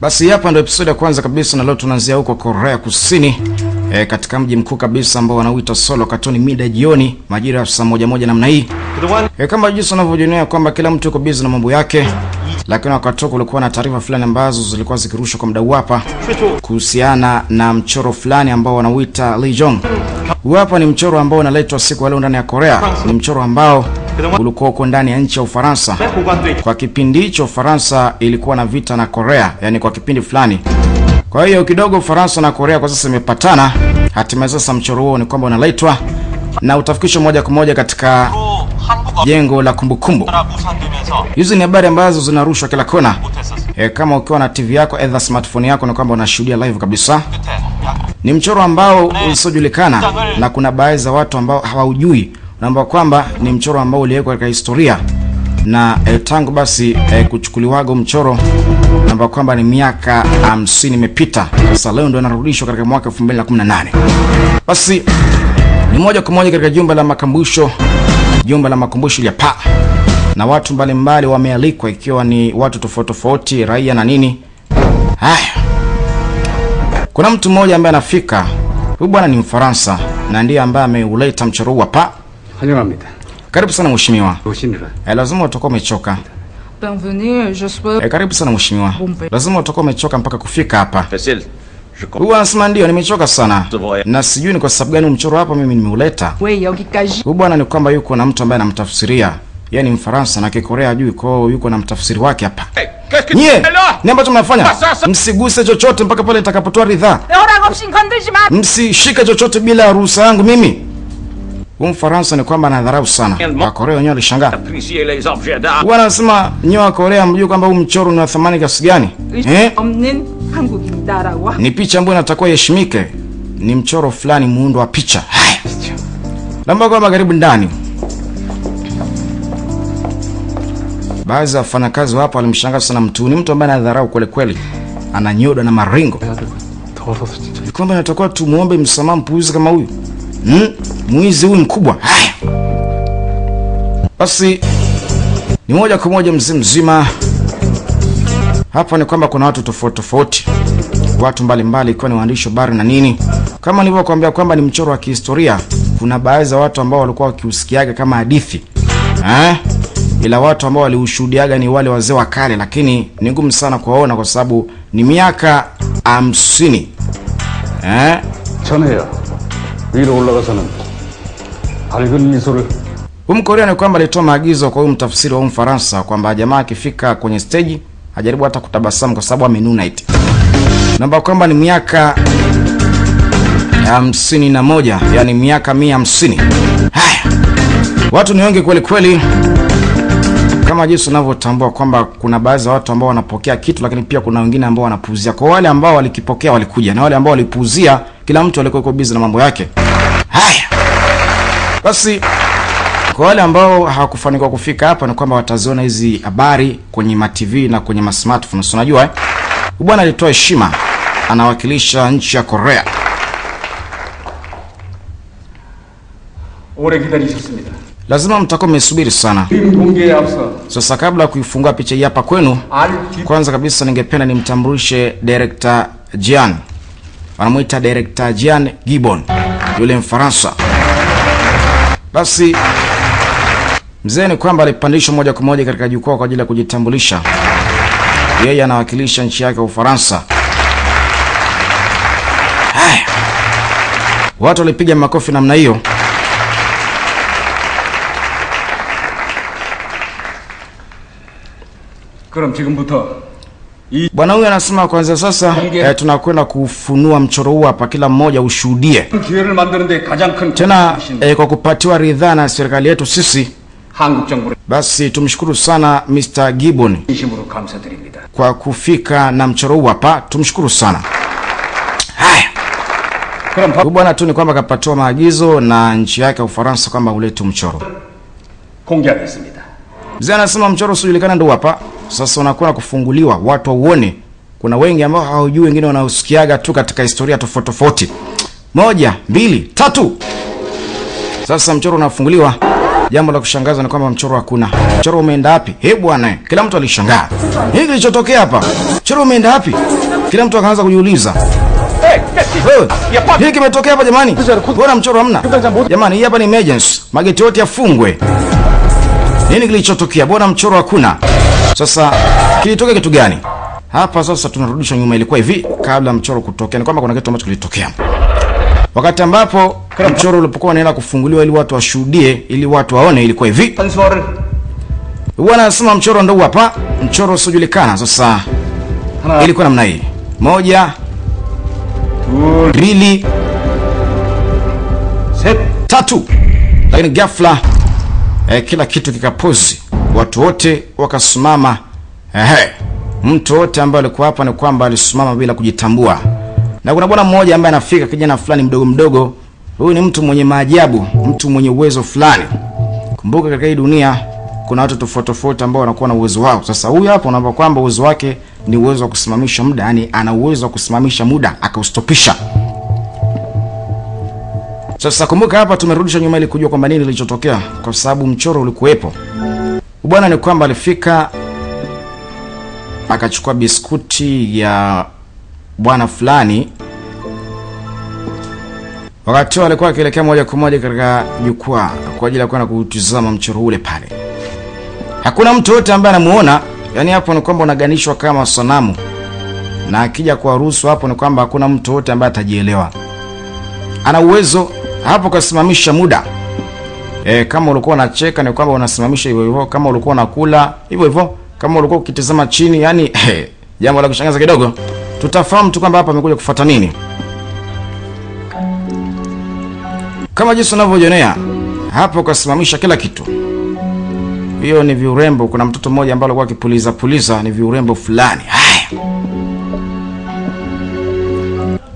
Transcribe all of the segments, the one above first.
Basi hapa ndio episode ya kwanza kabisa, na leo tunaanzia huko Korea Kusini, katika mji mkuu kabisa ambao wanauita Seoul, katoni mida jioni majira ya saa 1 namna hii. Kama jinsi unavyojionea kwamba kila mtu yuko busy na mambo yake, lakini wakati kulikuwa na taarifa fulani ambazo zilikuwa zikirushwa kwa mdau hapa kuhusiana na mchoro fulani ambao wanauita Lijong. Huu hapa ni mchoro ambao unaletwa siku leo ndani ya Korea. Ni mchoro ambao ulikuwa uko ndani ya nchi ya Ufaransa. Kwa kipindi hicho Ufaransa ilikuwa na vita na Korea, yani kwa kipindi fulani. Kwa hiyo kidogo Ufaransa na Korea kwa sasa imepatana. Hatimaye sasa mchoro huo ni kwamba unaletwa na utafikishwa moja kwa moja katika jengo la kumbukumbu. Hizi ni habari ambazo zinarushwa kila kona. Kama ukiwa na TV yako either smartphone yako, ni kwamba unashuhudia live kabisa. Ni mchoro ambao usiojulikana, na kuna baadhi ya watu ambao hawaujui naomba kwamba ni mchoro ambao uliwekwa katika historia, na tangu basi kuchukuliwago mchoro naomba kwamba ni miaka 50 imepita. Sasa leo ndio inarudishwa katika mwaka 2018. Basi ni moja kwa moja katika jumba la makumbusho ya Pa, na watu mbalimbali wamealikwa, ikiwa ni watu tofauti raia na nini. Haya, kuna mtu mmoja ambaye anafika. Huyu bwana ni Mfaransa na ndiye ambaye ameuleta mchoro huu hapa. Karibu sana mheshimiwa. Lazima utakuwa umechoka. Karibu sana mheshimiwa. Lazima utakuwa umechoka mpaka kufika hapa. Huyu anasema ndio nimechoka sana, na sijui ni kwa sababu gani mchoro hapa mimi nimeuleta. Huyu bwana ni kwamba yuko na mtu ambaye anamtafsiria. Yeye ni Mfaransa na Kikorea hajui, kwa hiyo yuko na mtafsiri wake hapa. Nyie, ni ambacho mnafanya? Msiguse chochote mpaka pale nitakapotoa ridhaa. Msishike chochote bila ruhusa yangu mimi. Huyu Mfaransa ni kwamba anadharau sana. Wa Korea wenyewe walishangaa. Bwana anasema nyoa wa Korea mjue kwamba huu mchoro una thamani kiasi gani? Ni picha ambayo inatakiwa iheshimike. Ni mchoro fulani, muundo wa picha. Haya. Naomba kwa karibu ndani. Baadhi ya wafanyakazi hapa walimshangaa sana mtu. Ni mtu ambaye anadharau kweli kweli. Ananyoda na maringo. Kwamba natakuwa tumuombe msamaha mpuuzi kama huyu. Mwizi huyu mkubwa. Haya. Basi ni moja kwa moja mzima. Hapa ni kwamba kuna watu tofauti. Watu mbalimbali, ikiwa ni waandishi wa habari na nini. Kama nilivyokuambia kwamba ni mchoro wa kihistoria, kuna baadhi ya watu ambao walikuwa wakiusikiaga kama hadithi. Ila watu ambao waliushuhudiaga ni wale wazee wa kale, lakini ni ngumu sana kuwaona kwa sababu ni miaka 50. 전해요. 위로 올라가서는 밝은 미소를. Mkorea ni kwamba alitoa maagizo kwa huyu mtafsiri wa Mfaransa kwamba jamaa akifika kwenye stage hajaribu hata kutabasamu kwa sababu amenuna eti. Namba kwamba ni miaka 51, yani miaka 150. Haya. Watu ni wengi kweli kweli. Kama jinsi unavyotambua kwamba kuna baadhi ya watu ambao wanapokea kitu, lakini pia kuna wengine ambao wanapuuzia. Kwa wale ambao walikipokea walikuja, na wale ambao walipuuzia, kila mtu alikuwa yuko busy na mambo yake. Haya. Basi kwa wale ambao hawakufanikiwa kufika hapa ni kwamba wataziona hizi habari kwenye ma TV na kwenye ma smartphones. Unajua bwana alitoa heshima, anawakilisha nchi ya Korea. 오래 기다리셨습니다. Lazima mtakuwa mmesubiri sana. Sasa kabla kuifungua picha hii hapa kwenu, kwanza kabisa ningependa nimtambulishe director Jian. Wanamuita director Jian Gibbon, yule Mfaransa. Basi mzee ni kwamba alipandishwa moja kwa moja katika jukwaa kwa ajili ya kujitambulisha. Yeye anawakilisha nchi yake Ufaransa. Haya. Watu walipiga makofi namna hiyo. 그럼 지금부터 Bwana huyu anasema kwanza sasa tunakwenda kufunua mchoro huu hapa, kila mmoja ushuhudie. 기회를 만드는데 가장 큰 Tena kwa kupatiwa ridhaa na serikali yetu sisi. 한국 정부를 Basi tumshukuru sana Mr. Gibbon 진심으로 감사드립니다. kwa kufika na mchoro huu hapa. Tumshukuru sana. Haya. 그럼 Bwana tu ni kwamba kapatiwa maagizo na nchi yake Ufaransa kwamba ulete mchoro. 공개하겠습니다. Mzee anasema mchoro usijulikana ndio hapa. Sasa unakwenda kufunguliwa, watu waone. Kuna wengi ambao hawajui, wengine wanausikiaga tu katika historia tofauti. 1, 2, 3. Sasa mchoro unafunguliwa. Jambo la kushangaza ni kwamba mchoro hakuna. Mchoro umeenda wapi? Bwana, kila mtu alishangaa. Nini kilichotokea hapa? Mchoro umeenda wapi? Kila mtu akaanza kujiuliza. Wewe, nini kimetokea hapa jamani? Bora mchoro hamna. Jamani, hii hapa ni emergency. Mageti yote yafungwe. Nini kilichotokea? Bora mchoro hakuna. Sasa kilitokea kitu gani? Hapa sasa tunarudisha nyuma, ilikuwa hivi kabla mchoro kutokea. Ni kwamba kuna kitu ambacho kilitokea. Wakati ambapo mchoro ulipokuwa unaenda kufunguliwa ili watu washuhudie, ili watu waone, ilikuwa hivi. Bwana anasema mchoro ndio hapa, mchoro usiojulikana. Sasa ilikuwa namna hii. 1 2 3. Lakini ghafla kila kitu kikapozi. Watu wote wakasimama. Mtu wote ambaye alikuwa hapa ni kwamba alisimama bila kujitambua. Na kuna bwana mmoja ambaye anafika, kijana fulani mdogo mdogo. Huyu ni mtu mwenye maajabu, mtu mwenye uwezo fulani. Kumbuka katika hii dunia kuna watu tofauti tofauti ambao wanakuwa na uwezo wao. Sasa huyu hapa unaomba kwamba uwezo wake ni uwezo wa kusimamisha muda, yani ana uwezo wa kusimamisha muda akaustopisha. Sasa kumbuka hapa tumerudisha nyuma ili kujua kwamba nini kilichotokea, kwa sababu mchoro ulikuwepo. Bwana ni kwamba alifika akachukua biskuti ya bwana fulani. Wakati alikuwa akielekea moja kwa moja katika jukwaa kwa ajili ya kwenda kutazama mchoro ule pale. Hakuna mtu yote ambaye anamuona, yani hapo ni kwamba unaganishwa kama sanamu. Na akija kwa ruhusu hapo ni kwamba hakuna mtu yote ambaye atajielewa. Ana uwezo hapo kusimamisha muda. Kama ulikuwa unacheka ni kwamba unasimamisha hivyo hivyo, kama ulikuwa unakula hivyo hivyo, kama ulikuwa ukitazama chini, yani jambo la kushangaza kidogo. Tutafahamu tu kwamba hapa amekuja kufuata nini. Kama jinsi unavyojionea hapo kasimamisha kila kitu. Hiyo ni viurembo. Kuna mtoto mmoja ambaye alikuwa akipuliza ni viurembo fulani.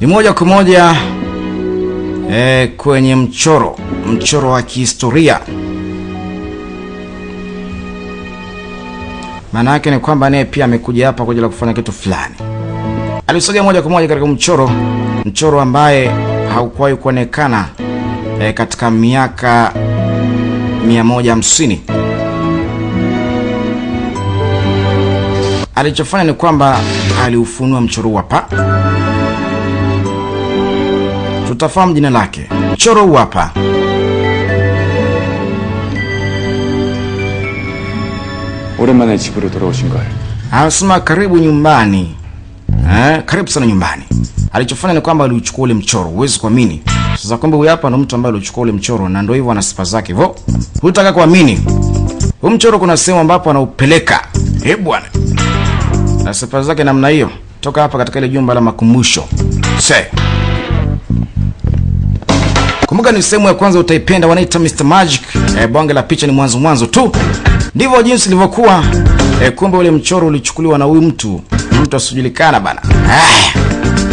Ni moja kwa moja kwenye mchoro wa kihistoria. Maana yake ni kwamba naye pia amekuja hapa kwa ajili ya kufanya kitu fulani. Alisogea moja kwa moja katika mchoro ambaye haukuwahi kuonekana katika miaka 150. Alichofanya ni kwamba aliufunua mchoro hapa. Tutafahamu jina lake. Mchoro hapa. 오랜만에 집으로 돌아오신 거예요. Anasema karibu nyumbani. Karibu sana nyumbani. Alichofanya ni kwamba aliuchukua ule mchoro, huwezi kuamini. Sasa kumbe huyu hapa ndo mtu ambaye alichukua ule mchoro na ndio hivyo ana sifa zake hivyo. Hutaka kuamini. Huu mchoro kuna sehemu ambapo anaupeleka. Bwana. Na sifa zake namna hiyo. Toka hapa katika ile jumba la makumbusho. Kumbuka ni sehemu ya kwanza utaipenda, wanaita Mr. Magic. Bonge la picha ni mwanzo tu. Ndivyo jinsi ilivyokuwa. Kumbe ule mchoro ulichukuliwa na huyu mtu asijulikana bana.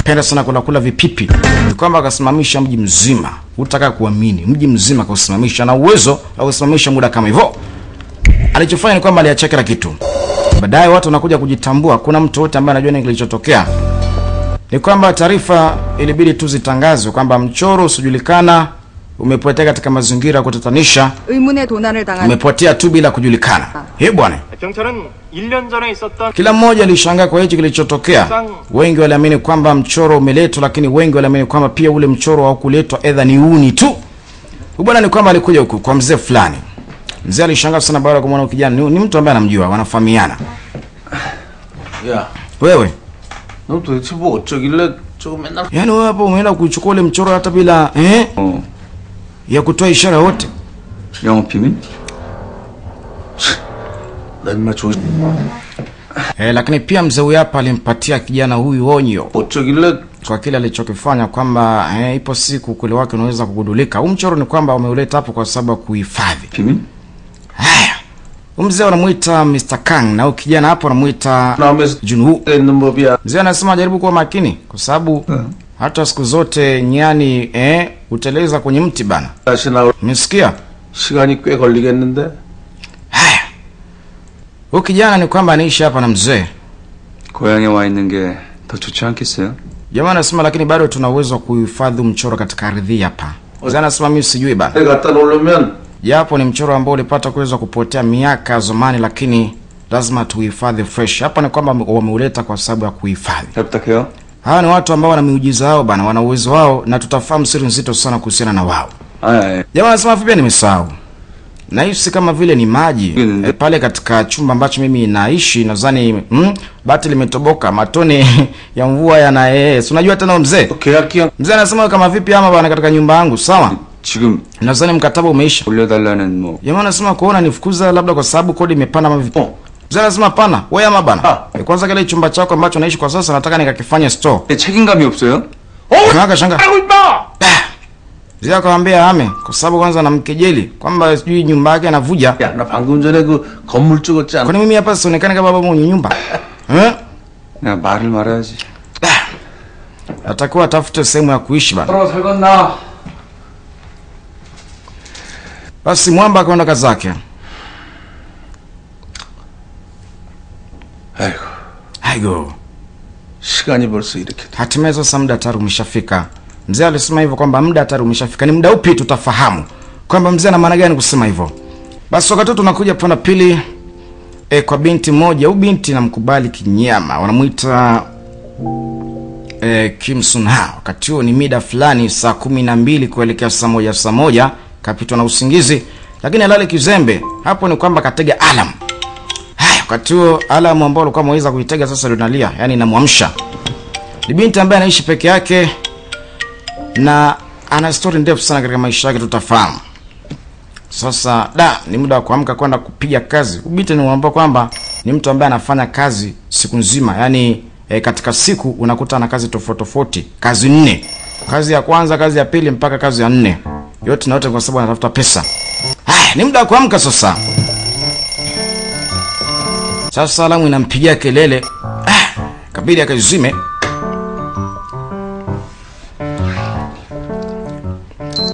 Penda sana kula vipipi. Ni kwamba akasimamisha mji mzima. Hutaka kuamini, mji mzima kausimamisha na uwezo wa kusimamisha muda kama hivyo. Alichofanya ni kwamba aliacha kila kitu. Baadaye watu wanakuja kujitambua, kuna mtu wote ambaye anajua nini kilichotokea. Ni kwamba taarifa ilibidi tu zitangazwe kwamba mchoro usijulikana umepotea katika mazingira ya kutatanisha. Umepotea tu bila kujulikana. Bwana. Kila mmoja alishangaa kwa hicho kilichotokea. Wengi waliamini kwamba mchoro umeletwa, lakini wengi waliamini kwamba pia ule mchoro haukuletwa, aidha ni uni tu. Bwana ni kwamba alikuja huku kwa mzee fulani. Mzee alishangaa sana baada ya kumwona kijana. Ni mtu ambaye anamjua, wanafahamiana. Wewe 너 도대체 뭐 어쩌길래 저거 맨날 yaani wewe hapo umeenda kuchukua ule mchoro hata bila ya kutoa ishara yote. 영업 비밀? 나 인마 조 Lakini pia mzee huyu hapa alimpatia kijana huyu onyo 어쩌길래 kwa kile alichokifanya kwamba ipo siku kule wake unaweza kugundulika. Huu mchoro ni kwamba umeuleta hapo kwa sababu kuhifadhi. 비밀? Mzee anamuita Mr. Kang na huyu kijana hapo anamuita Junwoo. 있는 법이야. Mzee anasema jaribu kuwa makini kwa sababu hata siku zote nyani uteleza kwenye mti bana. 다시 나올 Umesikia? 시간이 꽤 걸리겠는데. Huyu kijana ni kwamba anaishi hapa na mzee. 고향에 와 있는 게 더 좋지 않겠어요? Jamaa anasema lakini bado tuna uwezo wa kuhifadhi mchoro katika ardhi hapa. Mzee anasema mimi sijui bana. 갖다 놓으면 Japo ni mchoro ambao ulipata kuweza kupotea miaka zamani, lakini lazima tuhifadhi fresh. Hapa ni kwamba wameuleta kwa sababu ya kuhifadhi. 부탁해요. Hawa ni watu ambao wana miujiza wao bana, wana uwezo wao na tutafahamu siri nzito sana kuhusiana na wao. Jamaa anasema vipi nimesahau. Nahisi kama vile ni maji pale katika chumba ambacho mimi naishi, nadhani bati limetoboka, matone ya mvua yana si unajua tena mzee. Mzee anasema kama vipi ama bana katika nyumba yangu, sawa? 지금 Nadhani mkataba umeisha. 올려달라는 뭐. Jamaa anasema kuona nifukuza labda kwa sababu kodi imepanda ama vipi? Mzee anasema pana, wewe ama bana. Kwanza kile chumba chako ambacho naishi kwa sasa nataka nikakifanye store. 책임감이 없어요? Kaka shanga. Mzee akamwambia ame kwa sababu kwanza namkejeli kwamba sijui nyumba yake anavuja. 야, 나 방금 전에 그 건물 찍었지 않아? Kwani mimi hapa sionekane kama baba mwenye nyumba? 내가 말을 말해야지. Atakuwa atafute sehemu ya kuishi bana. 서로 살겄나? Basi mwamba akaondoka zake. Aigo. 시간이 벌써 이렇게. Hatimaye sasa muda tayari umeshafika. Mzee alisema hivyo kwamba muda tayari umeshafika. Ni muda upi tutafahamu kwamba mzee ana maana gani kusema hivyo. Basi wakati tunakuja pona pili kwa binti moja. Huyu binti namkubali kinyama. Wanamuita Kim Sun Ha. Wakati huo ni mida fulani saa 12 kuelekea saa 1 kapitwa na usingizi, lakini alale kizembe. Hapo ni kwamba katega alarm. Wakati huo alarm ambao alikuwa ameweza kuitega sasa linalia, yani inamwamsha. Ni binti ambaye anaishi peke yake na ana story ndefu sana katika maisha yake, tutafahamu. Sasa ni muda wa kuamka kwenda kupiga kazi. Binti ni mwamba kwamba ni mtu ambaye anafanya kazi siku nzima, yani katika siku unakuta na kazi tofauti, kazi 4. Kazi ya kwanza, kazi ya pili mpaka kazi ya 4. Yote na yote kwa sababu anatafuta pesa. Ni muda wa kuamka sasa. Sasa alamu inampigia kelele. Kabidi akazime.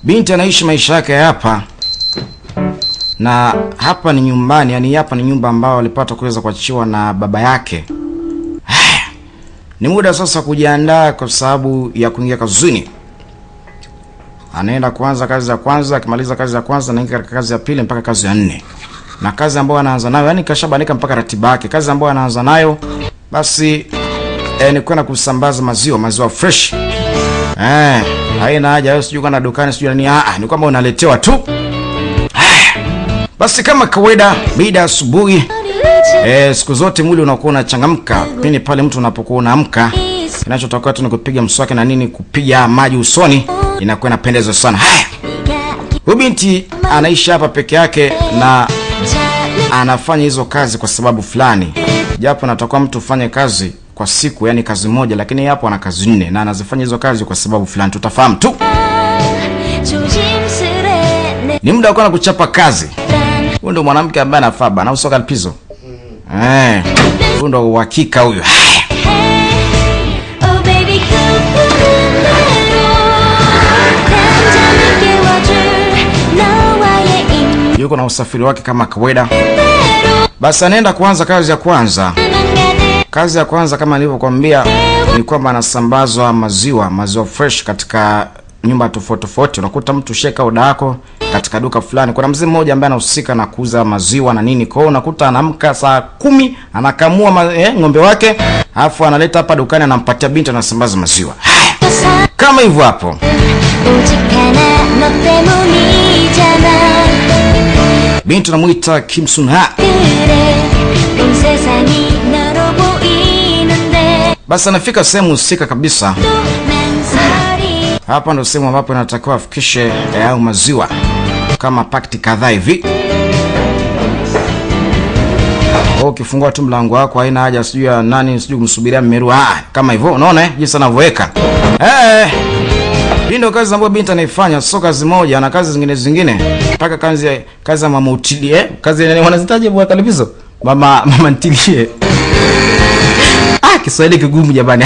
Binti anaishi maisha yake hapa. Na hapa ni nyumbani, yani hapa ni nyumba ambayo alipata kuweza kuachiwa na baba yake. Ni muda sasa kujiandaa kwa sababu ya kuingia kazini. Anaenda kuanza kazi ya kwanza, akimaliza kazi ya kwanza anaingia katika kazi ya pili mpaka kazi ya 4. Na kazi ambayo anaanza nayo, yani kashabanika mpaka ratiba yake. Kazi ambayo anaanza nayo basi ni kwenda kusambaza maziwa fresh. Haina haja wewe sijui kana dukani sijui nini, ni kwamba unaletewa tu. Basi kama kawaida mida asubuhi siku zote mwili unakuwa unachangamka pindi pale mtu unapokuwa unaamka. Kinachotakiwa tu ni kupiga mswaki na nini, kupiga maji usoni, inakuwa inapendeza sana. Huyu binti anaishi hapa peke yake na anafanya hizo kazi kwa sababu fulani. Japo natakuwa mtu ufanye kazi kwa siku, yani kazi moja, lakini hapo ana kazi 4 na anazifanya hizo kazi kwa sababu fulani, tutafahamu tu. Ni muda wa kuchapa kazi. Huyu ndo mwanamke ambaye anafaa bana, usoka lipizo. Huyu ndo uhakika huyu. Yuko na usafiri wake kama kawaida. Basi anaenda kuanza kazi ya kwanza. Kazi ya kwanza kama nilivyokuambia ni kwamba anasambazwa maziwa fresh katika nyumba tofauti. Unakuta mtu sheka oda yako katika duka fulani. Kuna mzee mmoja ambaye anahusika na kuuza maziwa na nini. Kwa hiyo unakuta anaamka saa 10 anakamua ng'ombe wake, alafu analeta hapa dukani anampatia binti, anasambaza maziwa. Kama hivyo hapo. Binti anamuita Kim Sun Ha. Basi anafika sehemu husika kabisa. Hapa ndo sehemu ambapo inatakiwa afikishe au maziwa kama pakiti kadhaa hivi. Ukifungua tu mlango wako haina haja sijui ya nani sijui kumsubiria mmeru. Kama hivyo unaona jinsi anavyoweka. Hii ndio kazi ambayo binti anaifanya, sio kazi moja, na kazi zingine mpaka kazi ya mama utilie, kazi wanazitaje bwana televizo, mama ntilie. Kiswahili kigumu jamani.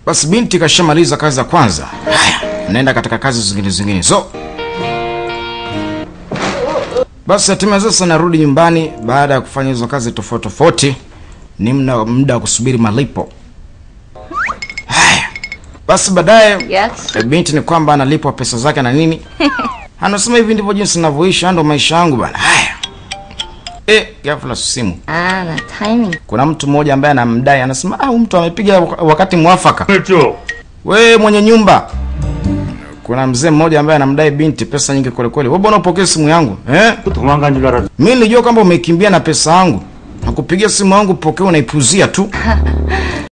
Basi binti kashamaliza kazi ya kwanza. Anaenda katika kazi zingine. Basi hatimaye sasa narudi nyumbani baada ya kufanya hizo kazi tofauti. Ni muda wa kusubiri malipo. Basi baadaye Yes. binti ni kwamba analipwa pesa zake na nini. Anasema hivi ndivyo jinsi ninavyoishi, ndo maisha yangu bana. Haya. Ghafla simu. Na timing. Kuna mtu mmoja ambaye anamdai, anasema huyu mtu amepiga wakati mwafaka. Wewe mwenye nyumba. Kuna mzee mmoja ambaye anamdai binti pesa nyingi kweli kweli. Wewe mbona upokee simu yangu? Mimi nilijua kwamba umekimbia na pesa yangu. Nakupigia simu yangu pokea unaipuzia tu.